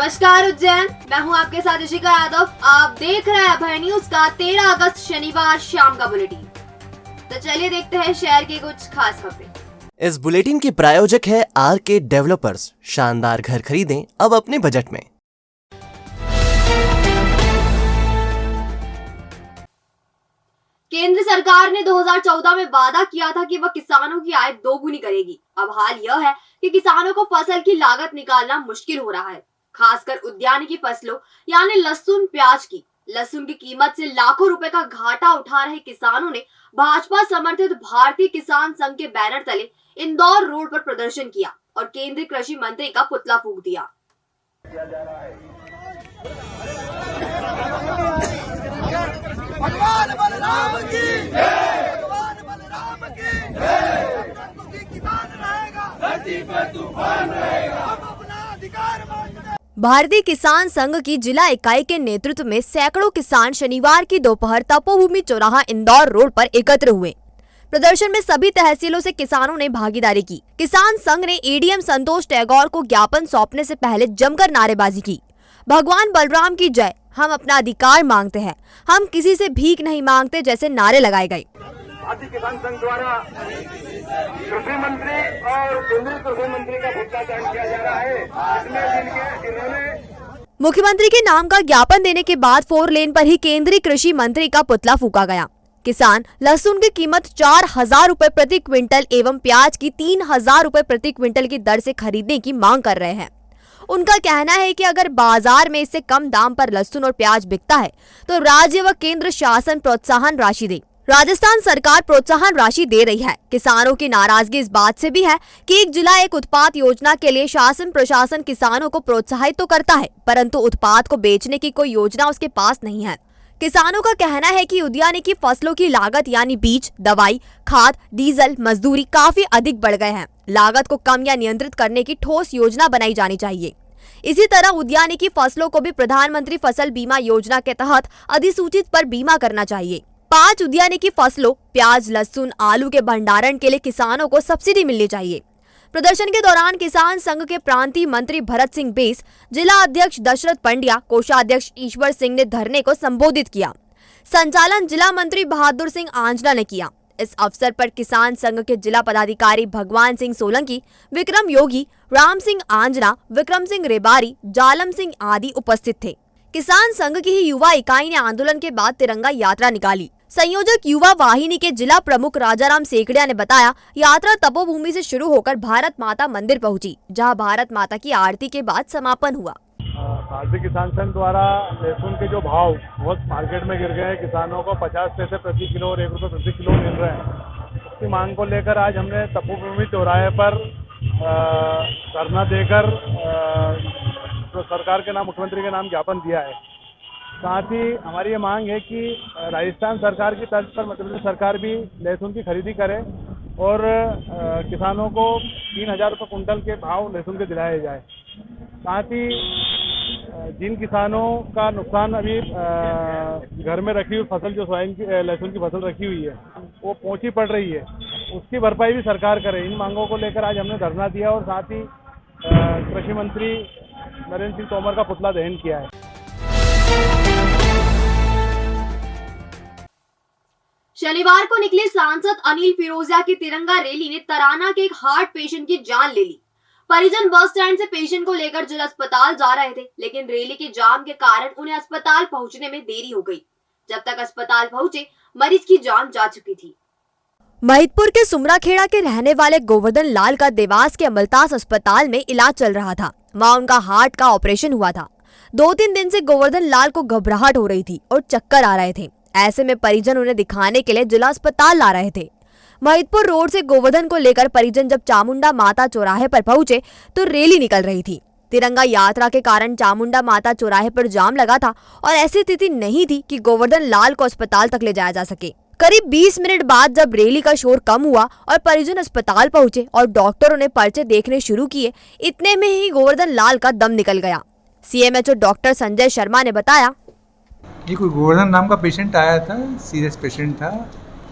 नमस्कार उज्जैन, मैं हूं आपके साथ ऋषिका यादव। आप देख रहे हैं अभय न्यूज का 13 अगस्त शनिवार शाम का बुलेटिन। तो चलिए देखते हैं शहर की कुछ खास खबरें। इस बुलेटिन के प्रायोजक है आरके डेवलपर्स। शानदार घर खरीदें अब अपने बजट में। केंद्र सरकार ने 2014 में वादा किया था कि वह किसानों की आय दोगुनी करेगी। अब हाल यह है कि किसानों को फसल की लागत निकालना मुश्किल हो रहा है, खासकर उद्यानिकी फसलों यानी लहसुन प्याज की। लहसुन की कीमत से लाखों रुपए का घाटा उठा रहे किसानों ने भाजपा समर्थित भारतीय किसान संघ के बैनर तले इंदौर रोड पर प्रदर्शन किया और केंद्रीय कृषि मंत्री का पुतला फूंक दिया। भगवान बलराम की जय, भगवान बलराम की जय। किसान रहेगा, धरती पर तूफान रहेगा, हम अपना अधिकार मांगते। भारतीय किसान संघ की जिला इकाई के नेतृत्व में सैकड़ों किसान शनिवार की दोपहर तपोभूमि चौराहा इंदौर रोड पर एकत्र हुए। प्रदर्शन में सभी तहसीलों से किसानों ने भागीदारी की। किसान संघ ने एडीएम संतोष टैगोर को ज्ञापन सौंपने से पहले जमकर नारेबाजी की। भगवान बलराम की जय, हम अपना अधिकार मांगते हैं, हम किसी से भीख नहीं मांगते जैसे नारे लगाए गए। भारतीय किसान संघ द्वारा कृषि मंत्री और केंद्रीय कृषि मंत्री का पुतला दहन किया जा रहा है। इसमें जिन्होंने मुख्यमंत्री के नाम का ज्ञापन देने के बाद 4 लेन पर ही केंद्रीय कृषि मंत्री का पुतला फूंका गया। किसान लहसुन की कीमत 4,000 रुपए प्रति क्विंटल एवं प्याज की 3,000 रुपए प्रति क्विंटल की दर से खरीदने की मांग कर रहे हैं। उनका कहना है कि अगर बाजार में इससे कम दाम पर लहसुन और प्याज बिकता है तो राज्य व केंद्र शासन प्रोत्साहन राशि दे। राजस्थान सरकार प्रोत्साहन राशि दे रही है। किसानों की नाराजगी इस बात से भी है कि एक जिला एक उत्पाद योजना के लिए शासन प्रशासन किसानों को प्रोत्साहित तो करता है, परंतु उत्पाद को बेचने की कोई योजना उसके पास नहीं है। किसानों का कहना है कि उद्यानिकी फसलों की लागत यानी बीज, दवाई, खाद, डीजल, मजदूरी काफी अधिक बढ़ गए हैं। लागत को कम या नियंत्रित करने की ठोस योजना बनाई जानी चाहिए। इसी तरह उद्यानिकी फसलों को भी प्रधानमंत्री फसल बीमा योजना के तहत अधिसूचित पर बीमा करना चाहिए। 5 उद्यानिकी फसलों प्याज, लहसुन, आलू के भंडारण के लिए किसानों को सब्सिडी मिलनी चाहिए। प्रदर्शन के दौरान किसान संघ के प्रांतीय मंत्री भरत सिंह बेस, जिला अध्यक्ष दशरथ पंड्या, कोषाध्यक्ष ईश्वर सिंह ने धरने को संबोधित किया। संचालन जिला मंत्री बहादुर सिंह आंजना ने किया। इस अवसर पर किसान संघ के जिला पदाधिकारी भगवान सिंह सोलंकी, विक्रम योगी, राम सिंह आंजना, विक्रम सिंह रेबारी, जालम सिंह आदि उपस्थित थे। किसान संघ की ही युवा इकाई ने आंदोलन के बाद तिरंगा यात्रा निकाली। संयोजक युवा वाहिनी के जिला प्रमुख राजाराम सेकड़िया ने बताया, यात्रा तपोभूमि से शुरू होकर भारत माता मंदिर पहुंची, जहां भारत माता की आरती के बाद समापन हुआ। भारतीय किसान संघ द्वारा लहसुन के जो भाव बहुत मार्केट में गिर गए हैं, किसानों को 50 पैसे प्रति किलो और 1 रुपये प्रति किलो मिल रहे हैं। उसकी मांग को लेकर आज हमने तपोभूमि चौराहे पर धरना देकर तो सरकार के नाम, मुख्यमंत्री के नाम ज्ञापन दिया है। साथ ही हमारी ये मांग है कि राजस्थान सरकार की तर्ज पर मध्य प्रदेश सरकार भी लहसुन की खरीदी करे और किसानों को 3,000 रुपये कुंटल के भाव लहसुन के दिलाए जाए। साथ ही जिन किसानों का नुकसान अभी घर में रखी हुई फसल, जो सोयाबीन की लहसुन की फसल रखी हुई है, वो पोंछी पड़ रही है, उसकी भरपाई भी सरकार करे। इन मांगों को लेकर आज हमने धरना दिया और साथ ही कृषि मंत्री नरेंद्र सिंह तोमर का पुतला दहन किया है। शनिवार को निकले सांसद अनिल फिरोजिया की तिरंगा रैली ने तराना के एक हार्ट पेशेंट की जान ले ली। परिजन बस स्टैंड से पेशेंट को लेकर जिला अस्पताल जा रहे थे, लेकिन रैली के जाम के कारण उन्हें अस्पताल पहुंचने में देरी हो गई। जब तक अस्पताल पहुंचे, मरीज की जान जा चुकी थी। महिदपुर के सुमराखेड़ा के रहने वाले गोवर्धन लाल का देवास के अमलतास अस्पताल में इलाज चल रहा था। वहाँ उनका हार्ट का ऑपरेशन हुआ था। 2-3 दिन से गोवर्धन लाल को घबराहट हो रही थी और चक्कर आ रहे थे। ऐसे में परिजन उन्हें दिखाने के लिए जिला अस्पताल ला रहे थे। महिदपुर रोड से गोवर्धन को लेकर परिजन जब चामुंडा माता चौराहे पर पहुंचे तो रैली निकल रही थी। तिरंगा यात्रा के कारण चामुंडा माता चौराहे पर जाम लगा था और ऐसी स्थिति नहीं थी कि गोवर्धन लाल को अस्पताल तक ले जाया जा सके। करीब 20 मिनट बाद जब रैली का शोर कम हुआ और परिजन अस्पताल पहुंचे और डॉक्टरों ने पर्चे देखने शुरू किए, इतने में ही गोवर्धन लाल का दम निकल गया। सीएमएचओ डॉक्टर संजय शर्मा ने बताया, ये कोई गोवर्धन नाम का पेशेंट आया था, सीरियस पेशेंट था।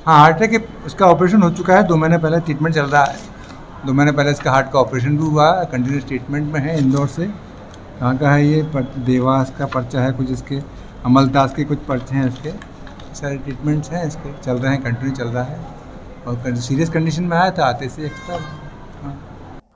हाँ, हार्ट अटैक, उसका ऑपरेशन हो चुका है। 2 महीने पहले ट्रीटमेंट चल रहा है। 2 महीने पहले इसका हार्ट का ऑपरेशन भी हुआ, कंटिन्यूस ट्रीटमेंट में है इंदौर से। कहाँ का है ये देवास का पर्चा है कुछ, इसके अमलदास के कुछ पर्चे हैं, इसके सारे ट्रीटमेंट्स हैं, इसके चल रहे हैं, कंटिन्यू चल रहा है और सीरियस कंडीशन में आया था, आते से एक्स्ट्रा।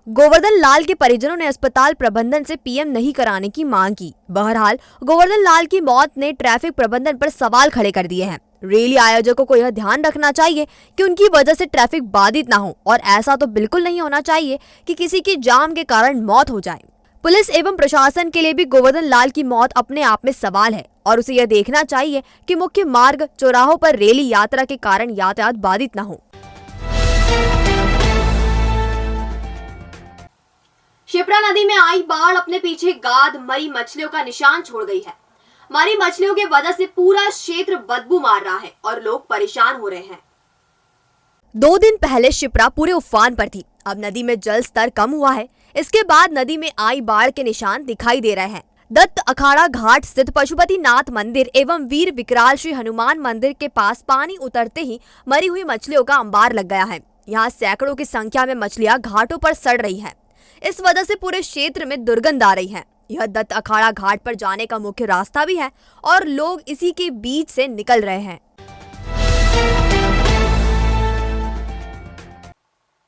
गोवर्धन लाल के परिजनों ने अस्पताल प्रबंधन से पीएम नहीं कराने की मांग की। बहरहाल गोवर्धन लाल की मौत ने ट्रैफिक प्रबंधन पर सवाल खड़े कर दिए हैं। रैली आयोजकों को यह ध्यान रखना चाहिए कि उनकी वजह से ट्रैफिक बाधित न हो और ऐसा तो बिल्कुल नहीं होना चाहिए कि किसी की जाम के कारण मौत हो जाए। पुलिस एवं प्रशासन के लिए भी गोवर्धन लाल की मौत अपने आप में सवाल है और उसे यह देखना चाहिए कि मुख्य मार्ग चौराहों पर रैली यात्रा के कारण यातायात बाधित न हो। शिप्रा नदी में आई बाढ़ अपने पीछे गाद मरी मछलियों का निशान छोड़ गई है। मरी मछलियों की वजह से पूरा क्षेत्र बदबू मार रहा है और लोग परेशान हो रहे हैं। 2 दिन पहले शिप्रा पूरे उफान पर थी। अब नदी में जल स्तर कम हुआ है। इसके बाद नदी में आई बाढ़ के निशान दिखाई दे रहे हैं। दत्त अखाड़ा घाट स्थित पशुपतिनाथ मंदिर एवं वीर विकराल श्री हनुमान मंदिर के पास पानी उतरते ही मरी हुई मछलियों का अंबार लग गया है। यहाँ सैकड़ों की संख्या में मछलियां घाटों पर सड़ रही है। इस वजह से पूरे क्षेत्र में दुर्गंध आ रही है। यह दत्त अखाड़ा घाट पर जाने का मुख्य रास्ता भी है और लोग इसी के बीच से निकल रहे हैं।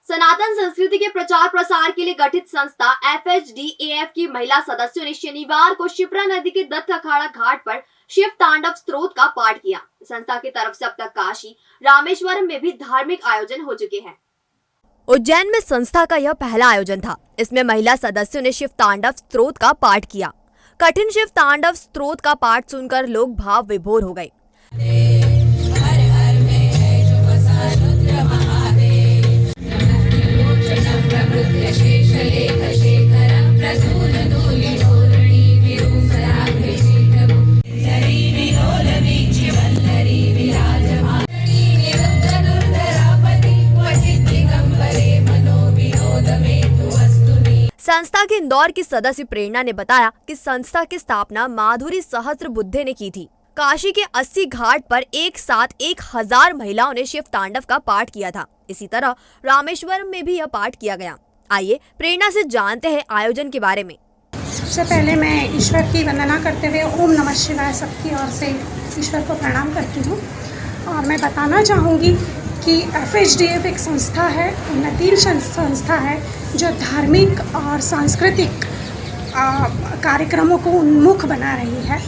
सनातन संस्कृति के प्रचार प्रसार के लिए गठित संस्था FHDAF की महिला सदस्यों ने शनिवार को शिप्रा नदी के दत्त अखाड़ा घाट पर शिव तांडव स्तोत्र का पाठ किया। संस्था की तरफ से अब तक काशी, रामेश्वरम में भी धार्मिक आयोजन हो चुके हैं। उज्जैन में संस्था का यह पहला आयोजन था। इसमें महिला सदस्यों ने शिव तांडव स्तोत्र का पाठ किया। कठिन शिव तांडव स्तोत्र का पाठ सुनकर लोग भाव विभोर हो गए। संस्था के इंदौर की सदस्य प्रेरणा ने बताया कि संस्था की स्थापना माधुरी सहस्त्रबुद्धे ने की थी। काशी के 80 घाट पर एक साथ 1000 महिलाओं ने शिव तांडव का पाठ किया था। इसी तरह रामेश्वरम में भी यह पाठ किया गया। आइए प्रेरणा से जानते हैं आयोजन के बारे में। सबसे पहले मैं ईश्वर की वंदना करते हुए ओम नमः शिवाय सबकी ओर से ईश्वर को प्रणाम करती हूँ। और मैं बताना चाहूँगी कि FHDAF एक संस्था है, उन्नतिशील संस्था है जो धार्मिक और सांस्कृतिक कार्यक्रमों को उन्मुख बना रही है।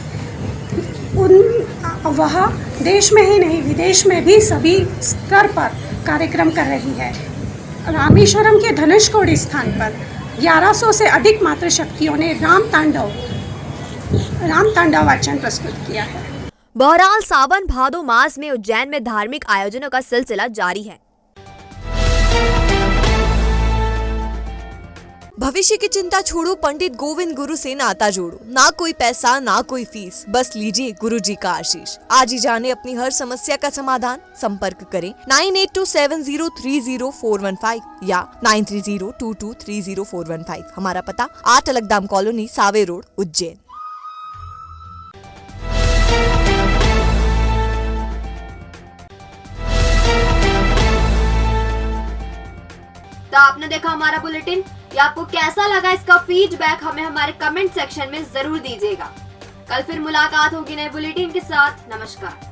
वह देश में ही नहीं विदेश में भी सभी स्तर पर कार्यक्रम कर रही है। रामेश्वरम के धनुषकोडी स्थान पर 1100 से अधिक मातृशक्तियों ने राम तांडव वाचन प्रस्तुत किया है। बहरहाल सावन भादो मास में उज्जैन में धार्मिक आयोजनों का सिलसिला जारी है। भविष्य की चिंता छोड़ो, पंडित गोविंद गुरु से नाता जोड़ो। ना कोई पैसा ना कोई फीस, बस लीजिए गुरु जी का आशीष। आज ही जाने अपनी हर समस्या का समाधान। संपर्क करें 9827030415 या 9302230415। हमारा पता 8 अलगदाम कॉलोनी, सावे रोड, उज्जैन। तो आपने देखा हमारा बुलेटिन। या आपको कैसा लगा, इसका फीडबैक हमें हमारे कमेंट सेक्शन में जरूर दीजिएगा। कल फिर मुलाकात होगी नए बुलेटिन के साथ। नमस्कार।